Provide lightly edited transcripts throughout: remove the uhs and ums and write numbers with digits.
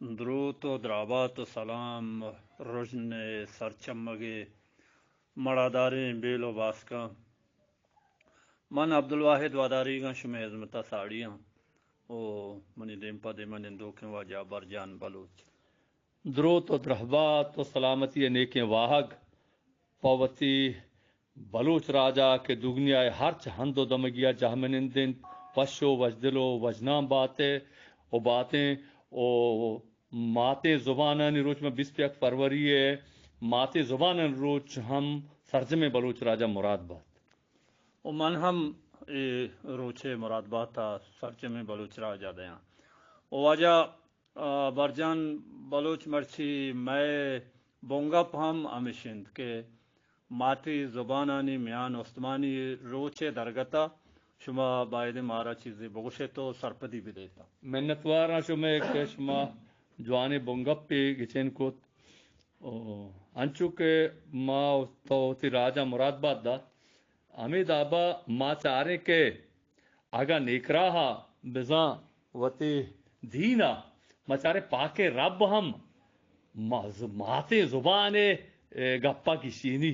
درود و درابات و سلام رجن سرچمگے مڑاداریں بیل و باسکاں من عبدالواحد واداری گاں شمع عظمتہ ساڑیاں او منی دیم پا دے من اندوکیں واجہ برجان بلوچ درود و درحبات و سلامتی نیکیں واہگ پوتی بلوچ راجا کے دگنیا ہرچ ہند و دمگیا جہمنندن پشو وجدلو وجنام باتیں او ماتے زبانن روچ میں 21 فروری ہے ماتے زبانن روچ ہم سرجم بلوچ راجا مراد بات او من ہم روچے مراد باتا سرچم بلوچ راجہ دیاں او واجہ برجان بلوچ مرچی میں بونگپ ہم ہمیشند کہ ماتی زبانانی میان عثمانی روچے درگتا شما باید مارا چیزی بگوشے تو سرپدی بھی دیتا منتوارا شما کہ شما جوانے بونگپ پہ گچین کو انچو کہ ما تو تی راجا مراد باد دا ہمیں دابا ما چارے کے آگا نیکراہا بزاں وتی دینا ما چارے پاکے رب ہم ماتے زبانے گپا کی شینی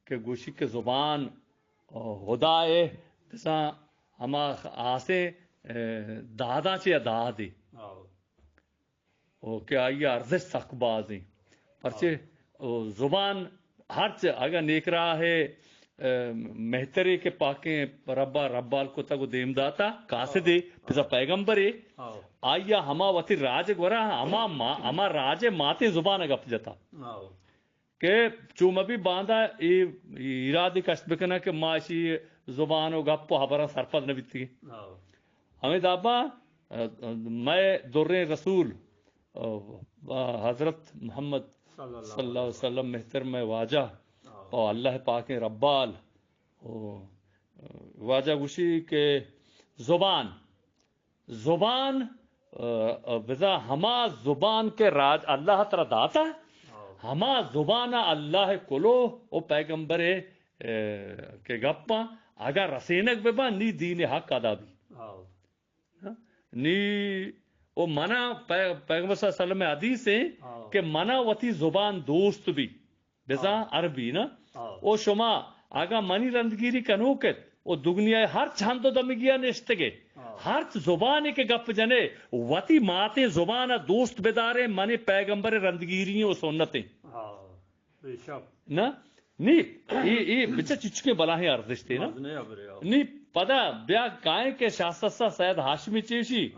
کہ گوشی کے زبان خدا ہے بزاں ہما آسے دادا چیا دادی او کہ آئی ارزش سخت بازیں پرچے زبان ہرچ اگر نیک راہ ہے مہترے کے پاکیں ربال کو تگو دیم داتا کاسے دے پھر پیغمبرے آیا ہما وتی راج گورا ہما راج ماتے زبان گپ جتا کہ چوم بھی باندھا ارادی کشت بکنا کہ معاشی زبان و گپ حبرہ سرپد نبیتی ہمیں دابا میں در رسول حضرت محمد صلی اللہ علیہ وسلم مہتر میں واجہ اور اللہ پاک ربال واجہ گوشی کے زبان بزا ہما زبان کے راج اللہ ترا داتا ہما زبان اللہ کلو او پیغمبر کے گپا اگر رسینک ببا نی دین حق ادا بھی نی او منا پیغمبر صلی اللہ علیہ وسلم حدیث ہے کہ منا وتی زبان دوست بھی بزا عربی نا او شما آگا منی رندگیری کنوکت او دگنیا ہر چھند و دمگیا نشتگے ہر زبان کے گپ جنے وتی ماتے زبان دوست بدارے منی پیغمبر رندگیری او سنتیں نا نی ای بچہ چچکے بلاہیں ارزش تھے نا نی پدا بیا کائیں کے شاستہ سید ہاشمی چیشی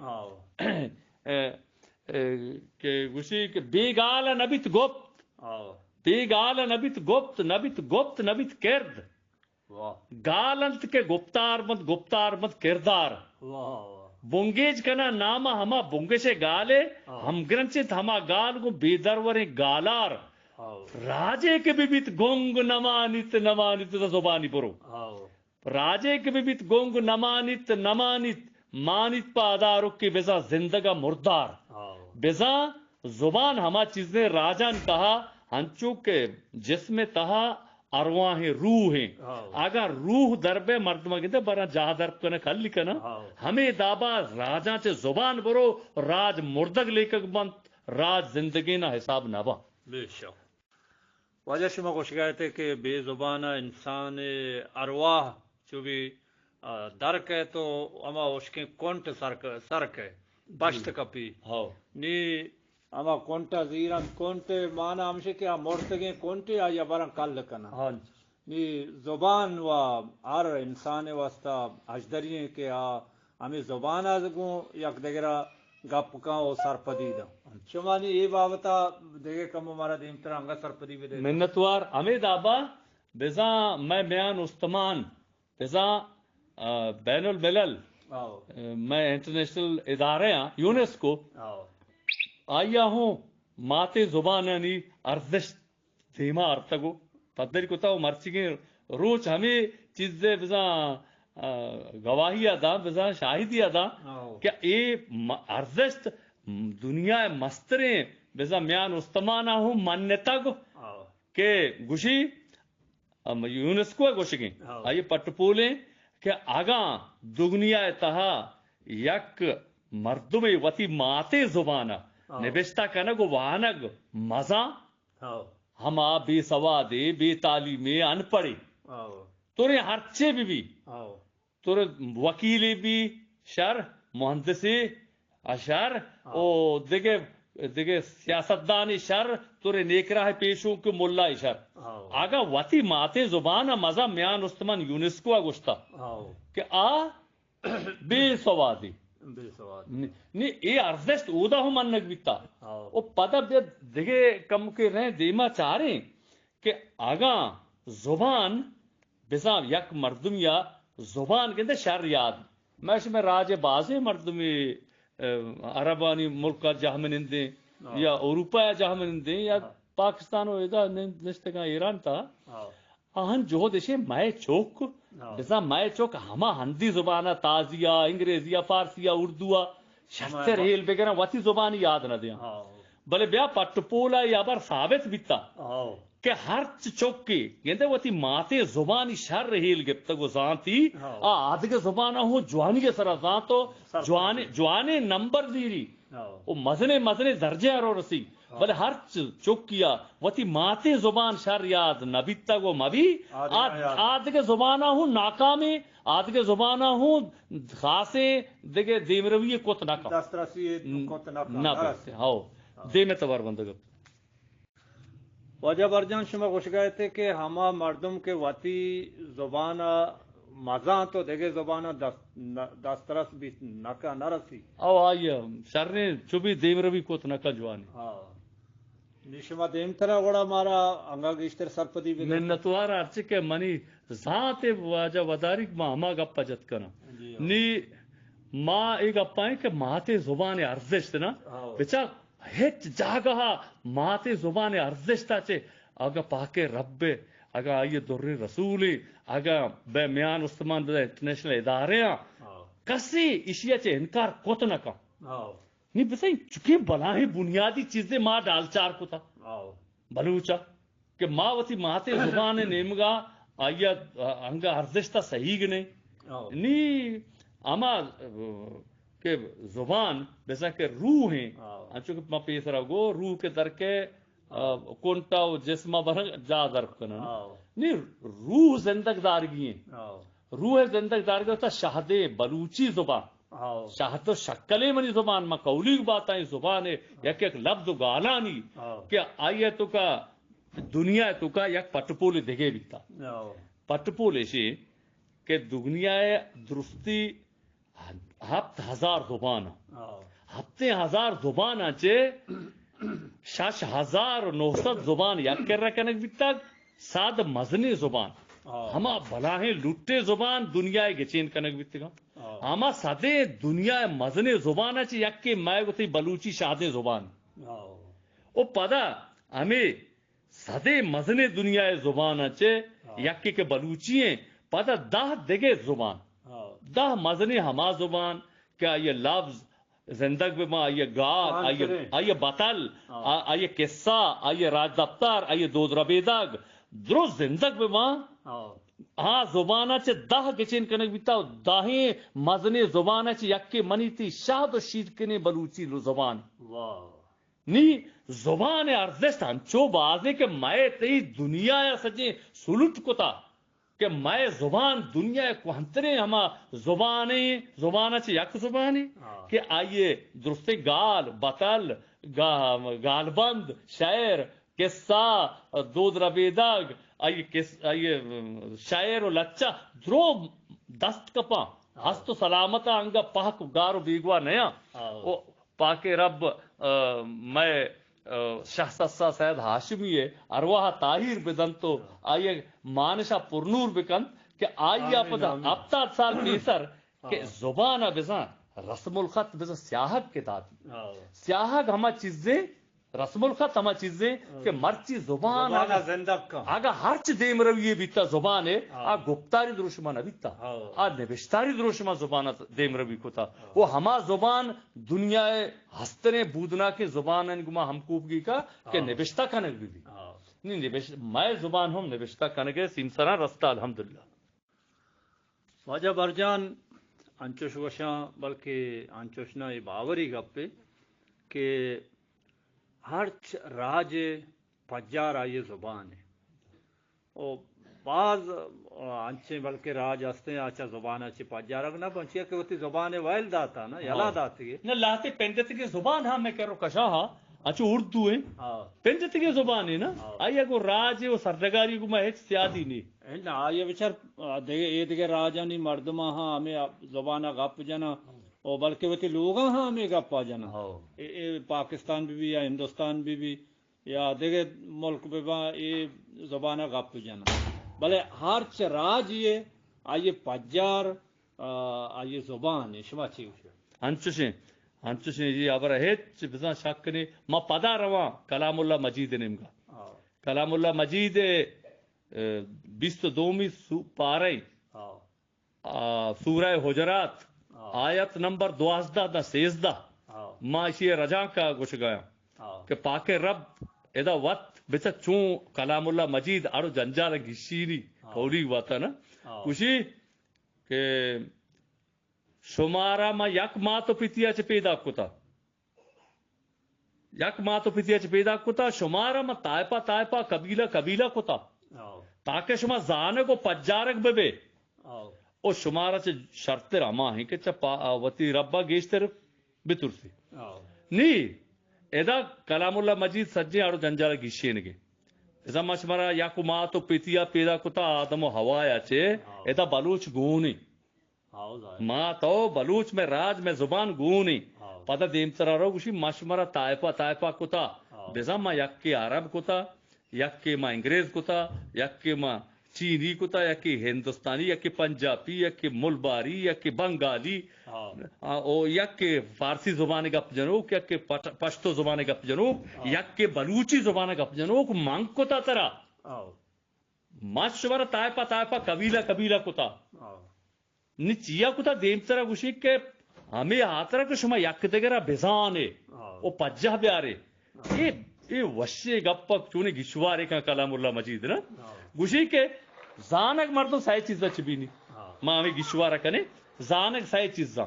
کہ گوشی کہ بیگال نبیت گپت بیگال نبیت گپت نبیت کرد گالنت کے گپتار مت کردار بونگیج کنا ناما ہما بونگشے گالے ہم گرنچت ہما گال کو بیدرورے گالار راجے کے بیت گونگ نمانت زبانی برو راجے کے بیت گونگ نمانت مانت پادارو کی بزا زندگا مردار بزا زبان ہما چیزیں راجان کہا ہنچو کے جسم تہا ارواح روح ہیں اگر روح دربے مردمہ گندے برا جہاں درب کنے کھل لکھنا ہمیں دابا راجاں چے زبان برو راج مردگ لے کر بنت راج زندگی نا حساب نبا بے شک واجہ شما کو شکایت ہے کہ بے زبانہ انسان ارواح جو بھی درک ہے تو اما اس کے کونٹ سرک ہے بشت کپی نی اما کونٹا زیران کونٹ مانا ہمشے کیا مرتگیں کونٹے آیا بران کل کنا نی زبان و ہر انسان واسطہ اجدرین کے ہمیں زبان آزگوں یک دگرہ گپ کا او سرپدی دا شما نی ای بابتا دیگے کم ہمارا دیم طرح ہنگا سرپدی بھی دے منتوار ہمیں دابا بزا میں بیان استمان بزا بین الملل میں انٹرنیشنل ادارے ہیں یونیسکو آیا ہوں ماتے زبانانی ارزش دیما ارتگو پدری کو تاو مرچی کے روچ ہمیں چیزیں بزا گواہی ادا بزا شاہدی ادا کہ اے ارزش دنیا مستریں بزا میان استمانا ہوں منتا گو کہ گوشی یونیسکو ہے گوشی گیں آئیے پٹپولیں کہ آگاں دگنیا تہا یک مردم وتی ماتے زبانہ نبشتہ کنگ وانگ مزا ہما بے سوادے بے تعلیمے ان پڑھے تورے ہرچے بھی تورے وکیلے بھی شر مہندسے اشر او دیگے سیاستدان شر تورے نیکراہ پیشوں کے ملا شر آگا وتی ماتے زبان مزا میان استمان یونسکو گشتا کہ آ بے سوادی نی اے ارزشت اودا ہم انگ بیتا او پتہ بے دیگے کم کے رہیں دیما چاہ رہے کہ آگا زبان بزام یک مردمیا زبان کے اندر شر یاد میں راج بازے مردمی عربانی ملک جہاں میں نندے یا اروپا جہاں میں نندے یا پاکستان و ایدہ نشتگاں ایران تا آہن جو دیشے مائے چوک بزا مائے چوک ہما ہندی زبانہ تازیہ انگریزیہ فارسیہ اردوہ شستر ہیل بگرہ واتی زبانی یاد نہ دیا بلے بیا پٹپولا یا بار ثابت بیتا کہ ہر چوکی گندے واتی ماتے زبانی شر ہیل گپتا گو زانتی آدھگے زبانہ ہو جوانی کے سرا زانتو جوانے نمبر دیری وہ مزنے درجے رو رسی بلے ہر چوکیا واتی ماتے زبان شر یاد نبیتا گو مبی آدھگے زبانہ ہوں ناکامے آدھگے زبانہ ہوں خاصے دیگے دیمرویے کوت ناکام دسترسی کوت نہ بیتے ہاں دیمے تبار بندگا واجہ برجان شما خوش گئے تھے کہ ہما مردم کے واتی زبان مزاں تو دیگے زبان دسترس بھی نکا نہ رسی او آئیے شرنے چوبی دیمروی کوت نکا جوانی نشما دیم ترہ گوڑا مارا انگا گیشتر سرپدی بھی منتوار ارچے کہ منی ذات واجہ ودارک ما ہما گپا جت کنا نی ما ایک گپائیں کہ ماتے زبان ارزشت نا بچا ہیچ جاگہا ماتے زبان ارزشتا چے اگا پاکے رب اگا آئیے در رسولی اگا بے میان استمان بے انٹرنیشنل ادارے کسی اشیاء چے انکار کوت نکا نہیں بسائیں چکے بلاہیں بنیادی چیزیں ماں ڈال چار کو تھا بلوچا کہ ماں وتی ماتے زبان نیمگا آیا انگا ارزشتا صحیح گنے نی اما کہ زبان بسا کہ روح ہیں چونکہ ماں پیسرا گو روح کے درکے کونٹا و جسمہ برنگ جا درک کنا نہیں روح زندگ دارگی ہیں روح زندگ دارگی ہوتا شہد بلوچی زبان شاہد و شکلے منی زبان ما قولی بات آئی زبان ہے یک ایک لفظ و گالانی کہ آئیے تو کا دنیا تو کا یک پٹپول دگے بیتا پٹپول ایشی کہ دنیا درستی ہفت ہزار زبان ہفتے ہزار زبان آچے 6,900 زبان یک کر رکنک بیتا ساد مزنی زبان ہما بلاہیں لٹے زبان دنیا گچین کنک بیتا ہما سادے دنیا مزنے زبان ہے یک کے میں گتی بلوچی شادے زبان او پدا ہمیں سادے مزنے دنیا زبان ہے یک کے بلوچی ہیں پدا 10 دگے زبان 10 مزنے ہما زبان کیا یہ لفظ زندگ میں آئیے گار آئیے بطل آئیے قصہ آئیے راج دفتر آئیے دود ربیدگ درست زندگ میں ہاں زبانہ چے 10 گچین کنک بیتا داہیں مزنے زبانہ چے یک کے منی تی شاد و شید کنے بلوچی زبان نی زبان ارزشت ہنچو بازے کہ میں تی دنیا یا سجے سلوٹ کتا کہ میں زبان دنیا کو ہنترے ہما زبانہ چے یک زبانی کہ آئیے درستے گال بطل گال بند شعر قصہ دود ربیدگ آئیے شاعر و لچہ درو دست کپا ہست و سلامتا انگا پاک گارو بیگوا نیا پاک رب میں شاہ سسا سید ہاشمی ہے ارواح طاہر بدن تو آئیے مانشا پرنور بکن کہ آئیے اب 7 سال پیسر کہ زبان بزن رسم الخط بزن سیاہک کے دادی سیاہک ہما چیزیں رسم الخط ہما چیزیں کہ مرچی زبان آگا ہرچ دیم رویے بیتا زبان ہے گپتاری دروشما نہ بیتا نبشتاری دروشما زبان دیم روی کو تھا وہ ہما زبان دنیا ہستنے بودنا کے زبان گما ہم کوبگی کا کہ نبشتہ کنگ بھی نہیں میں زبان ہم نبشتہ کنگے سیمسرا رستہ الحمدللہ واجہ برجان انچوش وشاں بلکہ انچوشنا باوری گپے کہ ہرچ راج پجار آئی زبان ہے او بعض انچے بلکہ راج ہستے ہیں اچھا زبان اچھی پجار اگر نہ پہنچیا کہ ہوتی زبان وائل داتا نا یلا داتی ہے نہ لاتے پندت کی زبان ہاں میں کہہ رہا ہوں کشا ہاں اچھا اردو ہے پندت کی زبان ہے نا آئی اگو راج ہے وہ سردگاری کو میں سیادی نہیں آئیے بچار دیگے راجا نہیں مردمہ ہاں ہمیں زبان گپ جنا اور بلکہ وہ لوگ ہاں ہمیں گپا جنا پاکستان بھی یا ہندوستان بھی یا دیگے ملک بھی یہ زبان گپ جنا بلے ہر راج یہ آئیے پجار آئیے زبان ہے شما چی ہنچشیں جی ابر ہیچ بزا شک نے ما پدا رواں کلام اللہ مجید نمگا کلام اللہ مجید 22 پارے سورہ حجرات آیت نمبر 12 دا 16 ما اسی رجا کا گوش گیا کہ پاک رب ادا وقت بچا چون کلام اللہ مجید آرو جنجال گشینی کولی وطا نا کشی کہ شمارا ما یک ماں تو پتیا چ پیدا کتا یک ماں تو پتیا چ پیدا کتا شمارا ما تائپا قبیلہ کتا تاکہ شما زانے کو پجارک بے او شمارا چ شرط رما ہیں کہ چا وتی ربا گیشتر بترسی نہیں ادا کلام اللہ مجید سجے آڑو جنجال گیشینگے اذا ما شمارا یک ماں تو پتیا پیدا کتا آدم و ہوایا چے ادا بلوچ گونی ما تو بلوچ میں راج میں زبان گونی پتہ دیم ترا رو گوشی مشمرا تائپا کتا بزا ما یک کے عرب کتا یک کے ما انگریز کتا یک کے ما چینی کتا یک کے ہندوستانی یک کے پنجابی یک کے ملباری یک کے بنگالی او یک کے فارسی زبان گپ جنوک یک کے پشتو زبان گپ جنوک یک کے بلوچی زبان گپ جنوک مانگ کتا ترا مشمرا تائپا قبیلہ کتا نی چیا کتا دیم ترا گوشی کہ ہمیں آترا کہ شما یک دگرہ بزانے او پجہ بیارے یہ وشے گپک چونے گشوارے کا کلام اللہ مجید نا گوشی کہ زانک مردوں سائے چیزا چبینی ماں ہمیں گشوارہ کنے زانک سائے چیزا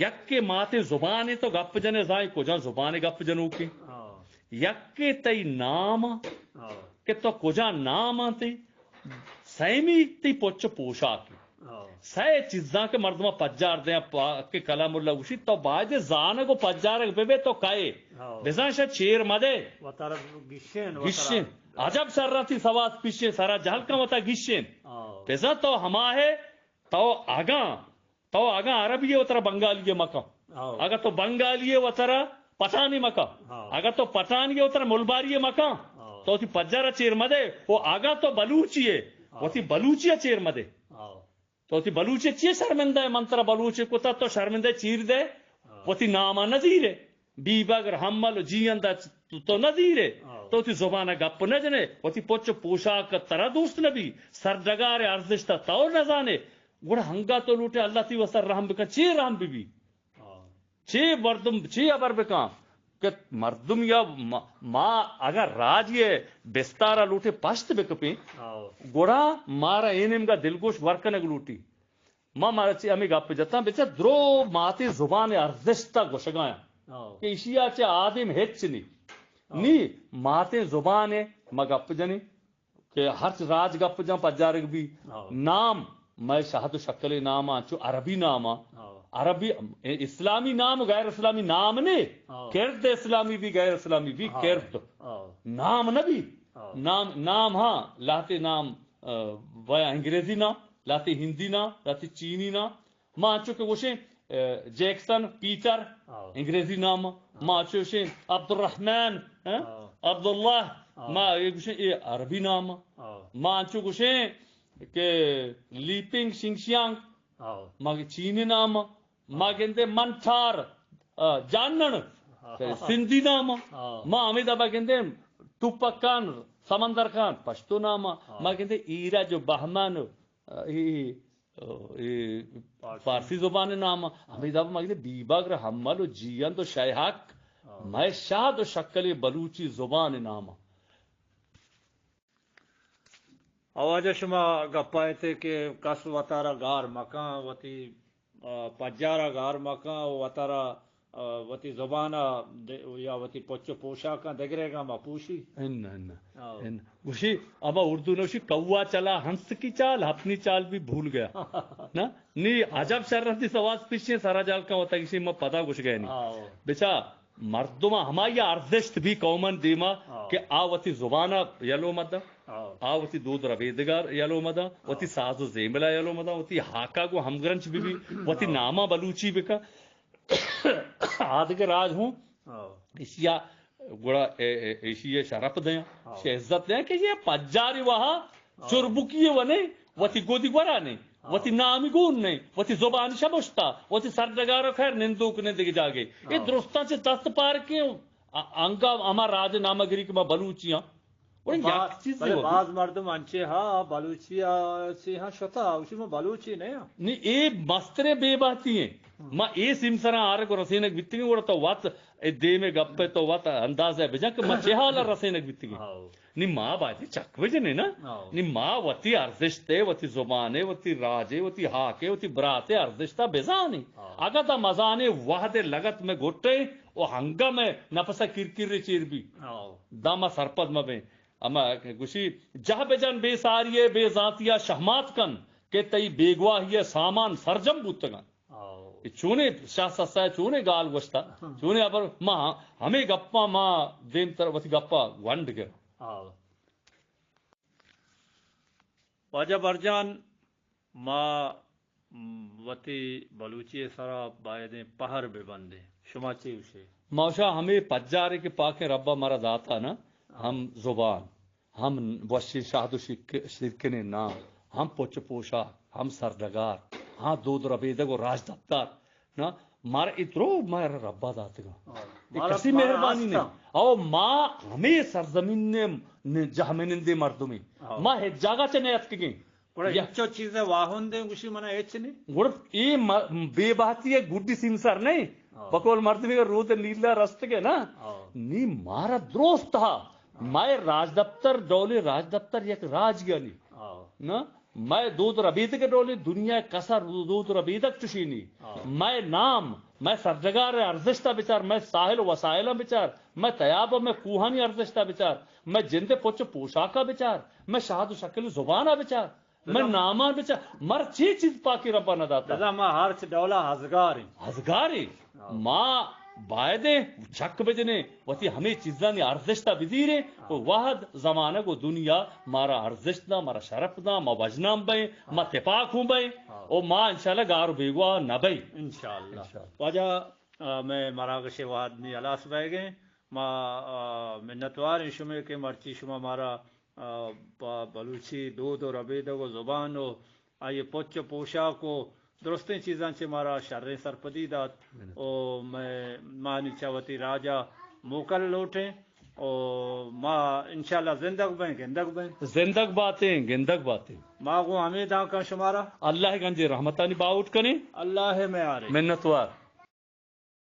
یک کے ماتے زبانے تو گپ جنے زائیں کجا زبانے گپ جنو کے یک کے تی نام کہ تو کجا نام آتے سیمی تی پوچھ پوشا کی سائے چیزاں کے مردمہ پجار دیں کہ کلام اللہ گوشی تو باید زانے کو پجارک بے تو کائے بزان شاید چیر مدے گشن عجب سر رہتی سواز پیشے سارا جہل کا متا گشن بزا تو ہما ہے تو آگاں عربی ہے وطرہ بنگالی ہے مکہ اگر تو بنگالی ہے وطرہ پٹھانی مکہ اگر تو پٹھانی ہے وطرہ ملباری ہے مکہ تو تی پجارہ چیر مدے وہ آگاں تو بلوچی ہے وہ تی بلوچی ہے چیر مدے تو تی بلوچے چیئے شرمندہ ہے منترہ بلوچے کتا تو شرمندہ چیر دے وہ تی نامہ نظیر ہے بی باگر حمل جی اندہ تو نظیر ہے تو تی زبانہ گپ نہ جنے وہ تی پوچھ پوشاک ترہ دوست نبی سردگار ارزشتہ تو نزانے گوڑا ہنگا تو لوٹے اللہ تی وسر رحم بکا چی رحم بھی چی مردم چی ابر بکا کہ مردم یا ماں اگر راج یہ بستارہ لوٹے پشت بکپیں گوڑا مارا اینم کا دلگوش ورکنگ لوٹی ماں مارا چی ہمیں گپ جتا بیچا درو ماتے زبان ارزشتہ گوشگایا کہ اشیا چے آدم ہیچ نہیں ماتے زبان ہے ما گپ جنی کہ ہر راج گپ جا پجارک بھی نام میں شہد شکل نام آنچو عربی نام عربی اسلامی نام غیر اسلامی نام نے کرد اسلامی بھی غیر اسلامی بھی کرد نام نہ بھی نام ہاں لاتے نام ویا انگریزی نام لاتے ہندی نام لاتے چینی نام ماں آنچو کہ وشیں جیکسن پیٹر انگریزی نام ماں آنچو وشیں عبدالرحمن عبداللہ ماں یہ عربی نام ماں آنچو وشیں کہ لیپنگ شنگشیانگ ماں چینی نام ماں کہتے منٹھار جانن سندھی نام ماں ہمیں دبا کہتے ٹوپک خان سمندر خان پشتو نام ماں کہتے ایرا جو بہمان فارسی زبان نام ہمیں دبا ماں کہتے بیباگر حمل و جیان تو شیحق میں شاد و شکل بلوچی زبان نام آواز شما گپائے تھے کہ کس وطارہ گار مکان وتی پجارہ گار مکان وطارہ وتی زبان یا وتی پوچ پوشاک دگرے گا ما پوشی گوشی اما اردو نوشی کوا چلا ہنس کی چال اپنی چال بھی بھول گیا نا نی عجب شرطی سواز پیچھے سارا جال کا ہوتا کسی میں پتا گھس گئے نہیں بچا مردما ہماری ارزشت بھی قومن دیما کہ آوتی زبانہ یلو مدہ آوتی دود ربیدگار یلو مدہ وتی ساز و زیملہ یلو مدہ وتی ہاکا کو ہمگرنچ بھی وتی نامہ بلوچی بکا آدھگر راج ہوں ایشیا گوڑا ایشیا شرف دیں عزت دیں کہ یہ پجاری وہاں چربکی ونے وتی گودی گورا نہیں وتی نامی گون نہیں وتی زبان شبشتا وتی سردگارو خیر نندوک نے دیکھ جاگے یہ درستان سے دست پار کے انگا ہمارا راج نامگری کے بلوچیاں بعض مردم انچے ہاں بلوچی سے ہاں شتا اسی میں بلوچی نہیں اے مسترے بے باتی ہیں ما اے سمسرا آرگ رسینک بیتنگی وڑا تو وات دے میں گپے تو وات انداز ہے بجا کہ ما چہالا رسینک بیتنگی نی ما باتی چک بجنے نا نی ما وتی ارزشتے وتی زبانے وتی راجے وتی ہاکے وتی براتے ارزشتا بیزانی اگا تا مزانے وحد لگت میں گھٹے او ہنگا میں نفسا کرکر چیر بھی داما سرپد مبیں اما گوشی جہ بجن بے ساریے بے ذاتیہ شہمات کن کہ تئی بیگواہی سامان سرجم بوتگان چونے شاہ سسا چونے گال وشتا چونے ابر ماں ہمیں گپا ماں دیم تر وتی گپا ونڈ گیا واجہ برجان ماں وتی بلوچی سرا بائدیں پہر بے بندے شما چیوشے موشا ہمیں پجارے کے پاکے ربا مرا داتا نا ہم زبان ہم وشی شاہد شرکنے نام ہم پوچ پوشا ہم سردگار ہاں دود ربیدگ اور راج دفتار نا مارا اترو مارا ربا داتے گا کسی مہربانی نہیں او ماں ہمیں سرزمین نے جہمنندے مردمی ماں جاگا چنے اتکیں یچو چیزیں واہن دیں گوشی منا ایچ نہیں گوڑ ای بے باتی ہے گوڑی سمسر نہیں بکول مردمی کا رود نیلا رست کے نا نی مارا دوست تھا میں راج دفتر ڈولے راج دفتر یک راج گلی نا میں دود ربید کے ڈولے دنیا کسر دود ربیدک چشینی میں نام میں سرجگار ارزشتہ بچار میں ساحل وسائلہ بچار میں تیاب میں کوہانی ارزشتہ بچار میں جندے پوچھ پوشاکا بچار میں شاہد شکل زبانہ بچار میں نامہ بچار مر چی چیز پاکی ربا نہ داتا ماں ہارچ ڈولا ہزگاری ماں بائدے چھک بجنے وتی ہمیں چیزاں نے ارزشتہ بزیرے واحد زمانہ کو دنیا مارا ارزشتہ مارا شرفنا ما وجنام بے ما تپاک ہوں بے او ماں انشاءاللہ گارو بیگوا نہ بے انشاءاللہ واجہ میں مراغش واحد نی علاس بے گئے ما منتوار شمے کے مرچی شما مارا بلوچی دود و ربیدگ و زبان و آئیے پوچ پوشاک و درستیں چیزاں چے مارا شر سرپدی دات او میں ماں نیچاوتی راجا موکل لوٹیں او ماں انشاءاللہ زندگ بیں گندگ بیں زندگ باتیں گندگ باتیں ماں کو ہمیں دا کا شمارا اللہ گنجے رحمتانی باؤٹ کریں اللہ میں آ رہے منتوار